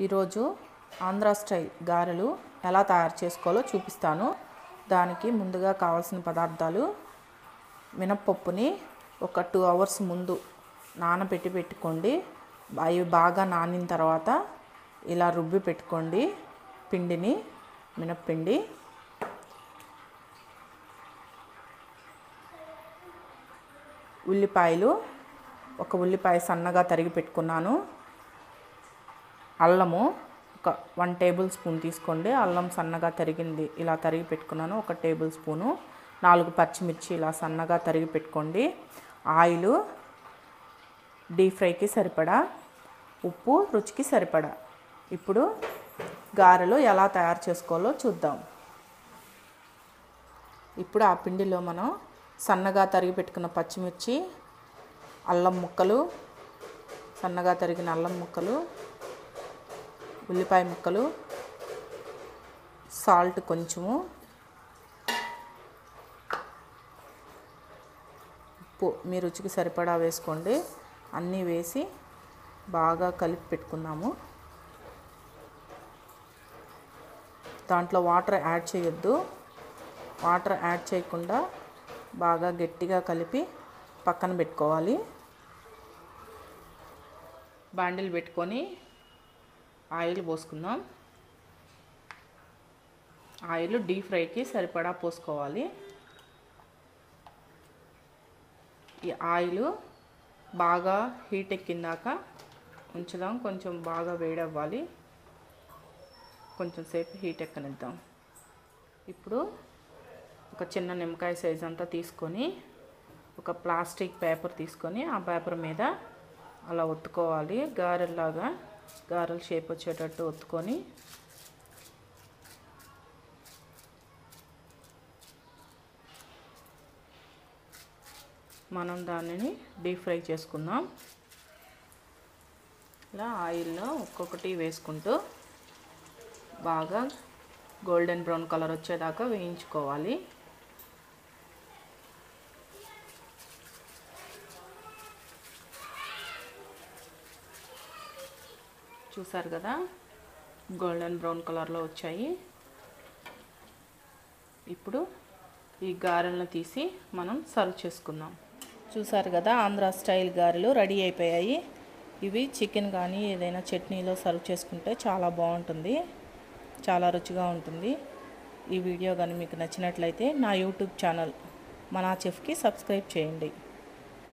ఈరోజు ఆంధ్ర స్టైల్ గారెలు ఎలా తయారు చేసుకోవాలో చూపిస్తాను. దానికి ముందుగా కావాల్సిన పదార్థాలు: మినప్పప్పుని ఒక 2 hours ముందు నానబెట్టి పెట్టుకోండి. అవి బాగా నానిన తర్వాత ఇలా రుబ్బి పెట్టుకోండి పిండిని, మినప్పిండి. ఉల్లిపాయలు, ఒక ఉల్లిపాయ సన్నగా తరిగి పెట్టుకున్నాను. అల్లము ఒక 1 tablespoon తీసుకోండి. అల్లం సన్నగా తరిగింది ఇలా తరిగి పెట్టుకున్నాను 1 tablespoon. 4 పచ్చిమిర్చి ఇలా సన్నగా తరిగి పెట్టుకోండి. ఆయిల్ డీప్ ఫ్రైకి సరిపడా, ఉప్పు రుచికి సరిపడా. ఇప్పుడు గారెలు ఎలా తయారు చేసుకోవాలో చూద్దాం. ఇప్పుడు ఆ పిండిలో మనం సన్నగా తరిగి పెట్టుకున్న పచ్చిమిర్చి, అల్లం ముక్కలు, సన్నగా తరిగిన అల్లం ముక్కలు, ఉల్లిపాయ ముక్కలు, సాల్ట్ కొంచెము, ఉప్పు మీ రుచికి సరిపడా వేసుకోండి. అన్నీ వేసి బాగా కలిపి పెట్టుకున్నాము. దాంట్లో వాటర్ యాడ్ చేయొద్దు. వాటర్ యాడ్ చేయకుండా బాగా గట్టిగా కలిపి పక్కన పెట్టుకోవాలి. బాండిల్ పెట్టుకొని ఆయిల్ పోసుకుందాం. ఆయిల్ డీప్ ఫ్రైకి సరిపడా పోసుకోవాలి. ఈ ఆయిల్ బాగా హీట్ ఎక్కిందాక ఉంచుదాం. కొంచెం బాగా వేడవ్వాలి. కొంచెం సేపు హీట్ ఎక్కనిద్దాం. ఇప్పుడు ఒక చిన్న నిమ్మకాయ సైజ్ అంతా తీసుకొని ఒక ప్లాస్టిక్ పేపర్ తీసుకొని ఆ పేపర్ మీద అలా ఒత్తుకోవాలి. గారెల్లాగా గారెల షేప్ వచ్చేటట్టు ఒత్తుకొని మనం దానిని డీప్ ఫ్రై చేసుకుందాం. ఇలా ఆయిల్లో ఒక్కొక్కటి వేసుకుంటూ బాగా గోల్డెన్ బ్రౌన్ కలర్ వచ్చేదాకా వేయించుకోవాలి. చూసారు కదా, గోల్డెన్ బ్రౌన్ కలర్లో వచ్చాయి. ఇప్పుడు ఈ గారెలను తీసి మనం సర్వ్ చేసుకుందాం. చూసారు కదా, ఆంధ్ర స్టైల్ గారెలు రెడీ అయిపోయాయి. ఇవి చికెన్ కానీ ఏదైనా చట్నీలో సర్వ్ చేసుకుంటే చాలా బాగుంటుంది, చాలా రుచిగా ఉంటుంది. ఈ వీడియో కానీ మీకు నచ్చినట్లయితే నా యూట్యూబ్ ఛానల్ మనా చెఫ్కి సబ్స్క్రైబ్ చేయండి.